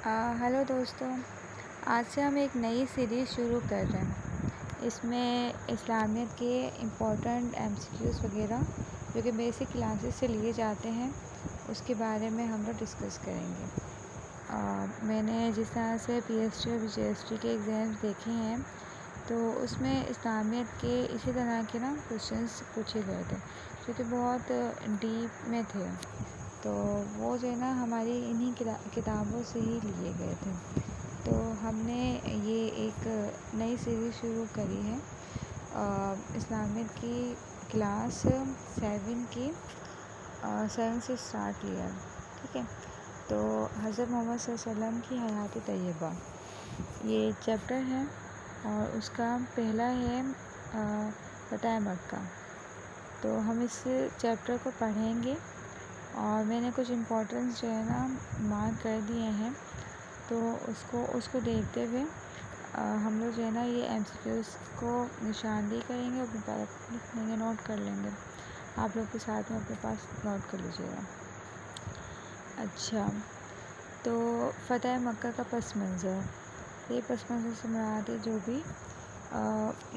Hello دوستوں، آج سے ہم ایک نئی سیریز شروع کر رہے ہیں۔ اس میں اسلامیت کے امپورٹنٹ MCQs وغیرہ جو کہ بیسک کلاسز سے لیے جاتے ہیں اس کے بارے میں ہم لوگ ڈسکس کریں گے۔ میں نے جس طرح سے PhD اور PhD کے ایگزامس دیکھے ہیں تو اس میں اسلامیت کے اسی طرح کے کوشچنس پوچھے گئے تھے جو کہ بہت ڈیپ میں تھے، تو وہ جو ہے ہماری انہی کتابوں سے ہی لیے گئے تھے۔ تو ہم نے یہ ایک نئی سیریز شروع کری ہے اسلامیت کی کلاس 7 کی 7 سے اسٹارٹ کیا، ٹھیک ہے۔ تو حضرت محمد صلی اللہ علیہ وسلم کی حیات طیبہ یہ چیپٹر ہے اور اس کا پہلا ہے فتح مکہ۔ تو ہم اس چیپٹر کو پڑھیں گے اور میں نے کچھ امپورٹنس جو ہے مارک کر دیے ہیں، تو اس کو دیکھتے ہوئے ہم لوگ جو ہے یہ MCQs کو نشاندہی کریں گے، اپنے پاس لکھ لیں گے، نوٹ کر لیں گے۔ آپ لوگ کے ساتھ میں اپنے پاس نوٹ کر لیجیے گا۔ اچھا، تو فتح مکہ کا پس منظر، یہ پس منظر سے مراد ہے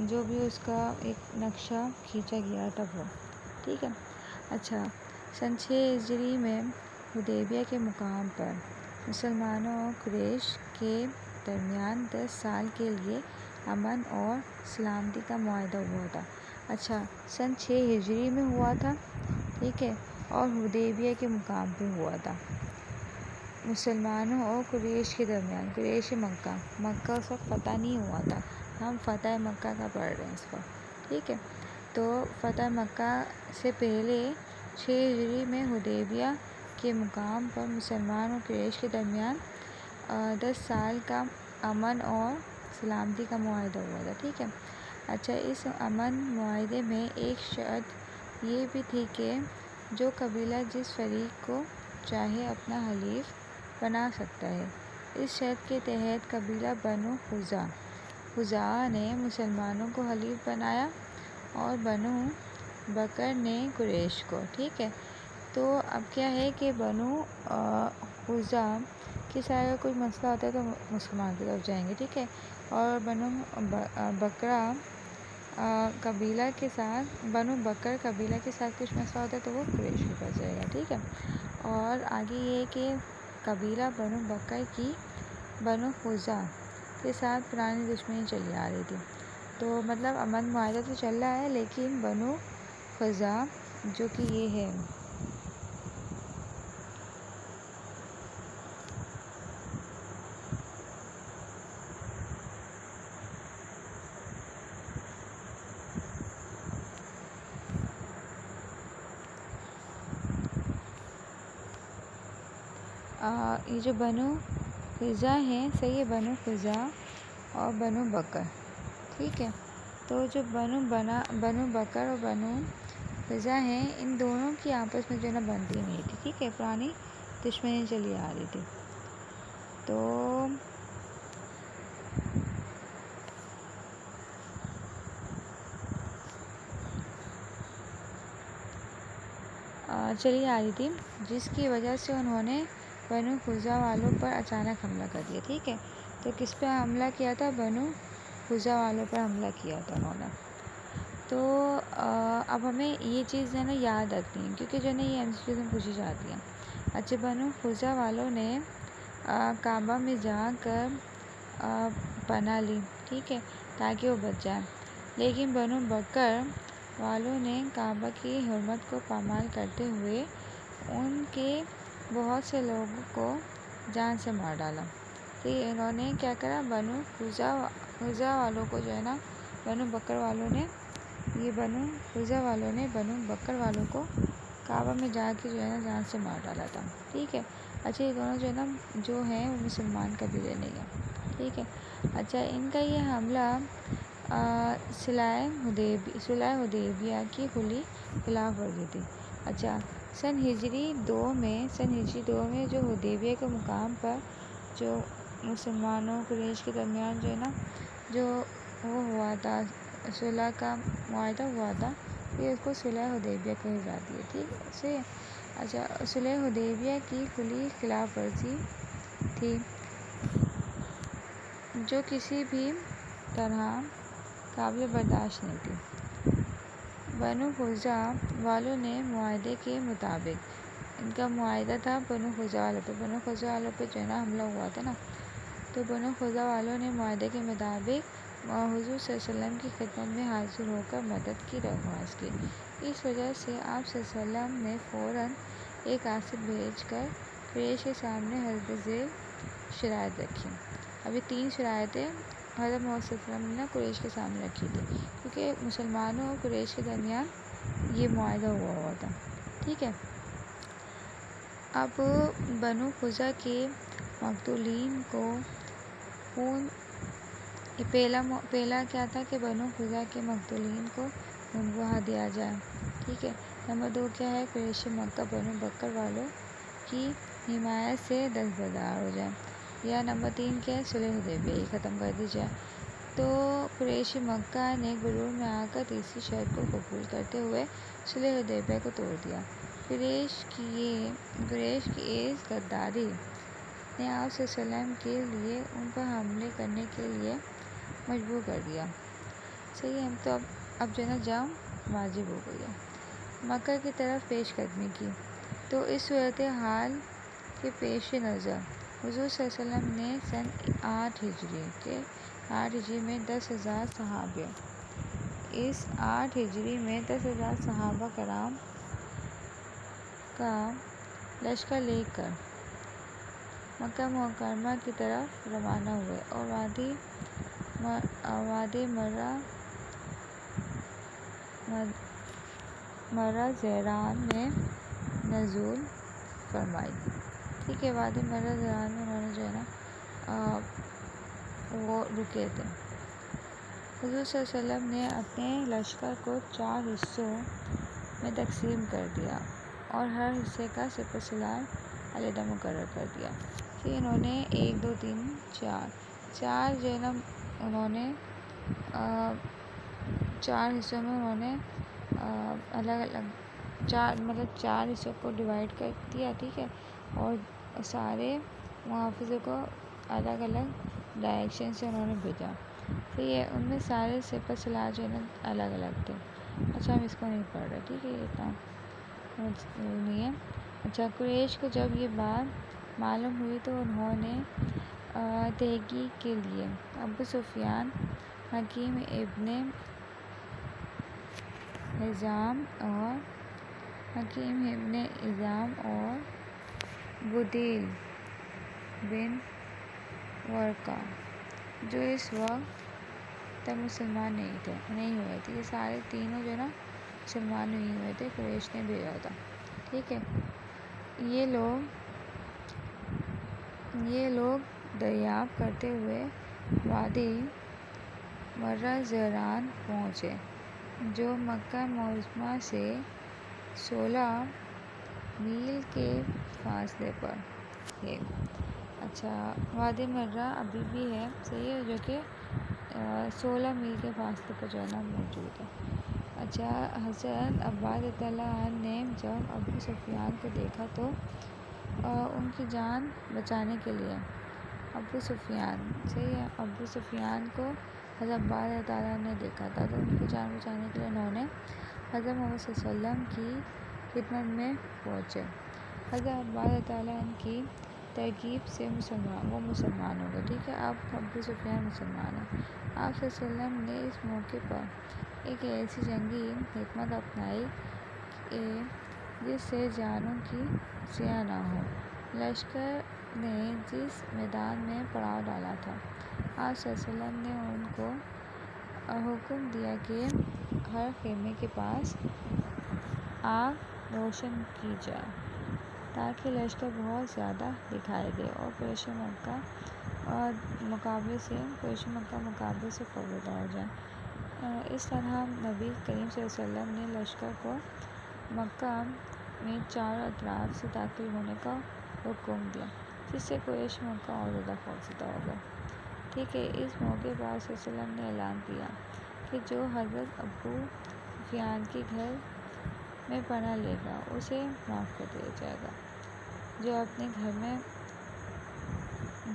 جو بھی اس کا ایک نقشہ کھینچا گیا تھا وہ، ٹھیک ہے۔ اچھا، سن 6 ہجری میں حدیبیہ کے مقام پر مسلمانوں اور قریش کے درمیان 10 سال کے لیے امن اور سلامتی کا معاہدہ ہوا تھا۔ اچھا، سن 6 ہجری میں ہوا تھا، ٹھیک ہے، اور حدیبیہ کے مقام پہ ہوا تھا مسلمانوں اور قریش کے درمیان۔ قریش مکہ اس وقت فتح نہیں ہوا تھا، ہم فتح مکہ کا پڑھ رہے ہیں اس وقت، ٹھیک ہے۔ تو فتح مکہ سے پہلے 6 ہجری میں حدیبیہ کے مقام پر مسلمان اور قریش کے درمیان 10 سال کا امن اور سلامتی کا معاہدہ ہوا تھا، ٹھیک ہے۔ اچھا، اس امن معاہدے میں ایک شرط یہ بھی تھی کہ جو قبیلہ جس فریق کو چاہے اپنا حلیف بنا سکتا ہے۔ اس شرط کے تحت قبیلہ بنو خزاعہ نے مسلمانوں کو حلیف بنایا اور بنو بکر نے قریش کو، ٹھیک ہے۔ تو اب کیا ہے کہ بنو خزاعہ کے ساتھ اگر کوئی مسئلہ ہوتا ہے تو مسلمان کی طرف جائیں گے، ٹھیک ہے، اور بنو بکر قبیلہ کے ساتھ کچھ مسئلہ ہوتا ہے تو وہ قریش کے پاس جائے گا، ٹھیک ہے۔ اور آگے یہ کہ قبیلہ بنو بکر کی بنو خزاعہ کے ساتھ پرانی دشمنی چلی آ رہی تھی، تو مطلب امن معاہدہ تو چل رہا ہے لیکن بنو خزاعہ جو کہ یہ ہے یہ جو بنو خزاعہ ہیں، صحیح ہے، بنو خزاعہ اور بنو بکر، ٹھیک ہے۔ تو جو بنو بکر اور بنو خزاعہ ہیں، ان دونوں کی آپس میں جو ہے بنتی نہیں تھی، ٹھیک ہے، پرانی دشمنی چلی آ رہی تھی۔ تو چلی آ رہی تھی جس کی وجہ سے انہوں نے بنو خزاعہ والوں پر اچانک حملہ کر دیا، ٹھیک ہے۔ تو کس پہ حملہ کیا تھا؟ بنو خزاعہ والوں پر حملہ کیا تھا انہوں نے۔ تو اب ہمیں یہ چیز جو ہے یاد رکھنی ہے کیونکہ جو ہے یہ MCQs میں پوچھی جاتی ہیں۔ اچھا، بنو خزاعہ والوں نے کعبہ میں جا کر پناہ لی، ٹھیک ہے، تاکہ وہ بچ جائیں، لیکن بنو بکر والوں نے کعبہ کی حرمت کو پامال کرتے ہوئے ان کے بہت سے لوگوں کو جان سے مار ڈالا۔ تو انہوں نے کیا کرا، بنو خزاعہ والوں کو جو ہے بنو بکر والوں نے بنو بکر والوں کو کعبہ میں جا کے جو ہے جان سے مار ڈالا تھا، ٹھیک ہے۔ اچھا، یہ دونوں جو ہیں وہ مسلمان قبیلے نہیں ہیں، ٹھیک ہے۔ اچھا، ان کا یہ حملہ صلح حدیبیہ کی کھلی خلاف ورزی تھی۔ اچھا، سن ہجری 2 میں جو حدیبیہ کے مقام پر جو مسلمانوں قریش کے درمیان جو وہ ہوا تھا، صلح کا معاہدہ ہوا تھا، یہ اس کو صلح حدیبیہ کہی جاتی ہے، ٹھیک ہے۔ اچھا، صلح حدیبیہ کی کھلی خلاف ورزی تھی جو کسی بھی طرح قابل برداشت نہیں تھی۔ بنو خزاعہ والوں نے معاہدے کے مطابق، ان کا معاہدہ تھا بنو خزاعہ والوں پہ، بنو خزاعہ والوں پہ جو ہے نا حملہ ہوا تھا نا، تو بنو خزاعہ والوں نے معاہدے کے مطابق حضور صلی اللہ علیہ وسلم کی خدمت میں حاضر ہو کر مدد کی درخواست کی۔ اس وجہ سے آپ صلی اللہ علیہ وسلم نے فوراً ایک قاصد بھیج کر قریش کے سامنے حضرت ذیل شرائط رکھی۔ ابھی 3 شرائطیں حضرت محمد صلی اللہ علیہ وسلم نے قریش کے سامنے رکھی تھی، کیونکہ مسلمانوں اور قریش کے درمیان یہ معاہدہ ہوا تھا، ٹھیک ہے۔ اب بنو خزاعہ کے مقتولین کو خون، پہلا کیا تھا کہ بنو خزاعہ کے مقتولین کو خون بہا دیا جائے، ٹھیک ہے۔ نمبر 2 کیا ہے، قریش مکہ بنو بکر والوں کی حمایت سے دستبردار ہو جائے، یا نمبر 3 کیا ہے، صلح حدیبیہ ہی ختم کر دی جائے۔ تو قریش مکہ نے غرور میں آ کر تیسری شرط کو قبول کرتے ہوئے صلح حدیبیہ کو توڑ دیا۔ قریش کی اس غداری نے آپ صلی اللہ علیہ وسلم کے لیے ان پر حملے کرنے کے لیے مجبور کر دیا، صحیح ہے۔ تو اب جو ہے نا جنگ واجب ہو گئی ہے، مکہ کی طرف پیش قدمی کی۔ تو اس صورتحال کے پیش نظر حضور صلی اللہ علیہ وسلم نے سن 8 ہجری میں 10,000 صحابہ، اس 8 ہجری میں 10,000 صحابہ کرام کا لشکر لے کر مکہ مکرمہ کی طرف روانہ ہوئے اور وادی مرہ زیران میں نزول فرمائی، ٹھیک ہے۔ وادی مرہ زیران میں انہوں نے جو ہے نا وہ رکے تھے۔ حضور صلی اللہ علیہ وسلم نے اپنے لشکر کو 4 حصوں میں تقسیم کر دیا اور ہر حصے کا سپہ سالار علیحدہ مقرر کر دیا۔ پھر انہوں نے 1 2 3 4 جو ہے نا انہوں نے 4 حصوں میں انہوں نے الگ الگ 4 حصوں کو ڈیوائڈ کر دیا، ٹھیک ہے، اور سارے محافظوں کو الگ الگ ڈائریکشن سے انہوں نے بھیجا۔ پھر یہ ان میں سارے سپہ سالار جو ہے نا الگ الگ تھے۔ اچھا ہم اس کو نہیں پڑھ رہے، ٹھیک ہے، یہ اتنا نہیں ہے۔ اچھا، قریش کو جب یہ بات معلوم ہوئی تو انہوں نے تحقیق کے لیے ابو سفیان، حکیم ابن حزام اور بدیل بن ورقہ، جو اس وقت تک مسلمان نہیں ہوئے تھے، یہ سارے تینوں جو ہے نا مسلمان نہیں ہوئے تھے، قریش نے بھیجا تھا، ٹھیک ہے۔ یہ لوگ دریافت کرتے ہوئے وادی مرہ زیران پہنچے، جو مکہ معظمہ سے 16 میل کے فاصلے پر ہے۔ اچھا، وادی مرہ ابھی بھی ہے، صحیح ہے، جو کہ 16 میل کے فاصلے پر جو ہے نا موجود ہے۔ اچھا، حضرت عباس رضی اللہ عنہ نے جب ابو سفیان کو دیکھا تو ان کی جان بچانے کے لیے ابو سفیان کو حضرت عباس رضی اللہ عنہ نے دیکھا تھا، تو ان کی جان بچانے کے لیے انہوں نے حضرت محمد صلی اللہ علیہ وسلم کی خدمت میں پہنچے۔ حضرت عباس رضی اللہ عنہ کی ترغیب سے وہ مسلمان ہو گئے، ٹھیک ہے۔ اب ابو سفیان مسلمان ہیں۔ آپ صلی اللہ علیہ وسلم نے اس موقع پر ایک ایسی جنگی حکمت اپنائی جس سے جانوں کی ضیاع نہ ہو۔ لشکر نے جس میدان میں پڑاؤ ڈالا تھا، آپ صلی اللہ علیہ وسلم نے ان کو حکم دیا کہ ہر خیمے کے پاس آگ روشن کی جائے تاکہ لشکر بہت زیادہ دکھائی دے اور قریش مکہ مقابلے سے خوفزدہ ہو جائے۔ اس طرح نبی کریم صلی اللہ علیہ وسلم نے لشکر کو مکہ میں چاروں اطراف سے داخل ہونے کا حکم دیا، جس سے قریش مکہ اور زیادہ خوفزدہ ہو گئے، ٹھیک ہے۔ اس موقع پر آپ صلی اللہ علیہ وسلم نے اعلان کیا کہ جو حضرت ابو سفیان کے گھر میں پناہ لے گا اسے معاف کر دیا جائے گا، جو اپنے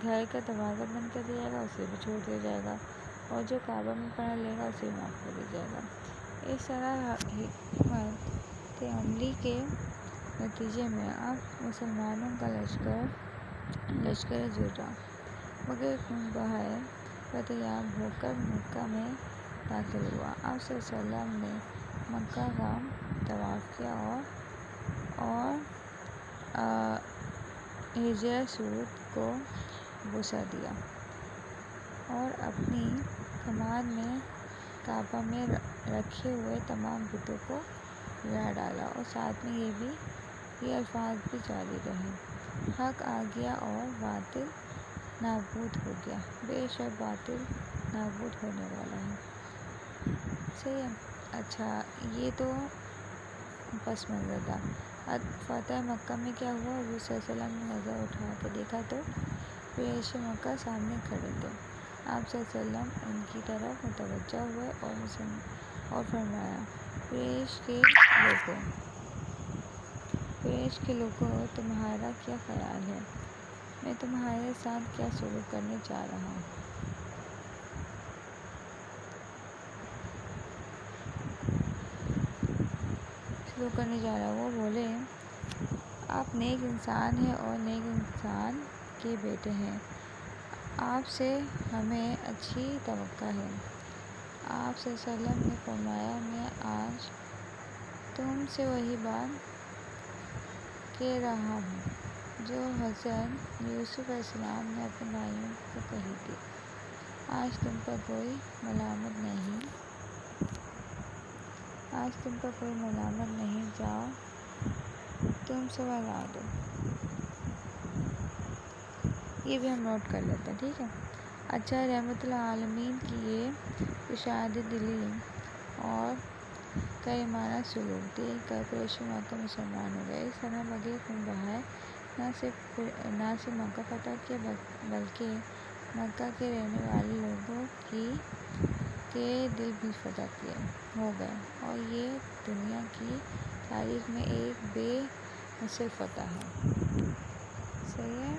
گھر کا دروازہ بند کر دیا جائے گا اسے بھی چھوڑ دیا جائے گا، اور جو کعبہ میں پناہ لے گا اسے بھی معاف کر دیا جائے گا۔ اس طرح حکمت عملی کے نتیجے میں اب مسلمانوں کا لشکر جرہ بغیر خون بہائے فتح یاب ہو کر مکہ میں داخل ہوا۔ آپ صلی اللہ علیہ وسلم نے مکہ کا طواف کیا اور حجر اسود کو بوسہ دیا اور اپنی کمان میں کعبہ میں رکھے ہوئے تمام بتوں کو گرا ڈالا، اور ساتھ میں یہ الفاظ بھی جاری رہے: حق آ گیا اور باطل نابود ہو گیا، بے شک باطل نابود ہونے والا ہے۔ صحیح ہے۔ اچھا، یہ تو پس منظر تھا۔ اب فتح مکہ میں کیا ہوا؟ حضور صلی اللہ علیہ وسلم نے نظر اٹھا کے دیکھا تو قریش مکہ سامنے کھڑے تھے۔ آپ صلی اللہ علیہ وسلم ان کی طرف متوجہ ہوئے اور فرمایا: قریش کے لوگوں، تمہارا کیا خیال ہے؟ میں تمہارے ساتھ کیا سلوک کرنے جا رہا ہوں؟ وہ بولے: آپ نیک انسان ہیں اور نیک انسان کے بیٹے ہیں، آپ سے ہمیں اچھی توقع ہے۔ آپ صلی اللہ علیہ وسلم نے فرمایا: میں آج تم سے وہی بات کہہ رہا ہوں جو حضرت یوسف علیہ السلام نے اپنے بھائیوں کو کہی تھی۔ آج تم پر کوئی ملامت نہیں، جاؤ تم سب آزاد ہو۔ یہ بھی ہم نوٹ کر لیتے ہیں، ٹھیک ہے۔ اچھا، رحمت العالمین کی یہ ارشاد دلی اور کریمانہ سلوک دیکھ کر قریش مکہ مسلمان ہو گئے۔ اس طرح بغیر خون بہائے نہ صرف مکہ فتح کیا بلکہ مکہ کے رہنے والے لوگوں کے دل بھی فتح ہو گئے، اور یہ دنیا کی تاریخ میں ایک بے مثل فتح ہے۔ صحیح ہے۔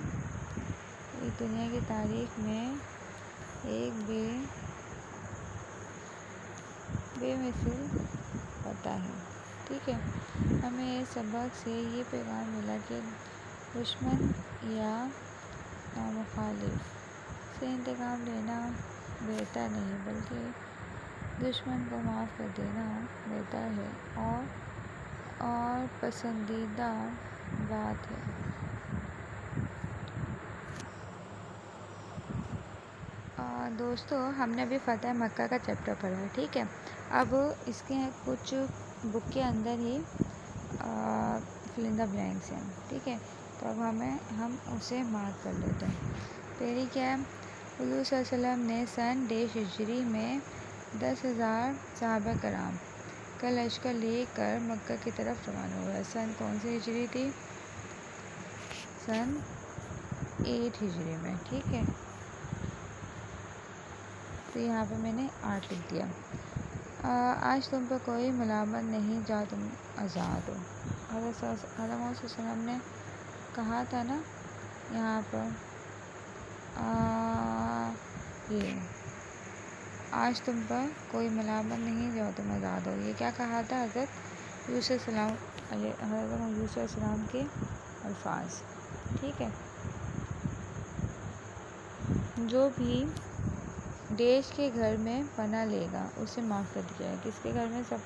یہ دنیا کی تاریخ میں ایک بے مثل فتح ہے، ٹھیک ہے۔ ہمیں اس سبق سے یہ پیغام ملا کہ دشمن یا مخالف سے انتقام لینا بہتر نہیں، بلکہ دشمن کو معاف کر دینا بہتر ہے اور پسندیدہ بات ہے۔ دوستو، ہم نے ابھی فتح مکہ کا چیپٹر پڑھا ہے، ٹھیک ہے۔ اب اس کے کچھ بک کے اندر ہی فل ان دا بلینکس ہیں، ٹھیک ہے۔ تو اب ہم اسے مارک کر لیتے ہیں۔ پہلی کیا ہے؟ حضور صلی اللہ علیہ وسلم نے سن ہجری میں 10,000 صحابہ کرام کا لشکر لے کر مکہ کی طرف روانہ ہوا۔ سن کون سی ہجری تھی؟ سن 8 ہجری میں، ٹھیک ہے۔ تو یہاں پہ میں نے 8 لکھ دیا۔ آج تم پر کوئی ملامت نہیں، جاؤ تم آزاد ہو۔ حضرت محمد صلی اللہ علیہ وسلم نے کہا تھا نا یہاں پر یہ آج تم پر کوئی ملامت نہیں، جاؤ تم آزاد ہو۔ یہ کیا کہا تھا؟ حضرت یوسف علیہ السلام کے الفاظ، ٹھیک ہے۔ جو بھی دیش کے گھر میں پناہ لے گا اسے معاف کر دیا جائے گا۔ کس کے گھر میں سب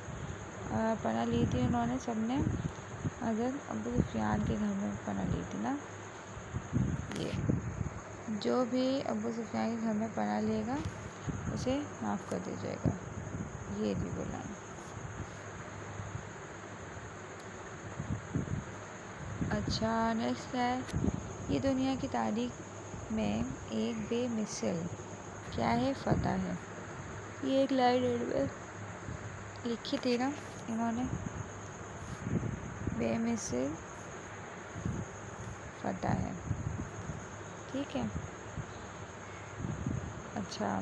پناہ لی تھی انہوں نے؟ سب نے حضرت ابو سفیان کے گھر میں پناہ لی تھی نا۔ یہ جو بھی ابو سفیان کے گھر میں پناہ لے گا اسے معاف کر دیا جائے گا، یہ بھی بولا ہے۔ اچھا، نیکسٹ ہے یہ دنیا کی تاریخ میں ایک بے مثل کیا ہے؟ فتح ہے۔ یہ ایک لائن میں لکھی تھی نا انہوں نے، بے مثل فتح ہے، ٹھیک ہے۔ اچھا،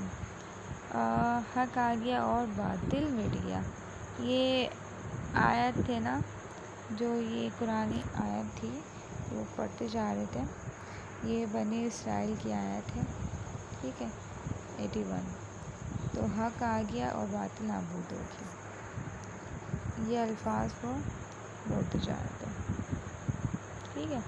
حق آ گیا اور باطل مٹ گیا، یہ آیت تھے نا جو یہ قرآنی آیت تھی وہ پڑھتے جا رہے تھے۔ یہ بنی اسرائیل کی آیت ہے، ٹھیک ہے، 81۔ تو حق آ گیا اور باطل نابود ہو گیا۔ یہ الفاظ کو بولتے جاتے ہیں، ٹھیک ہے۔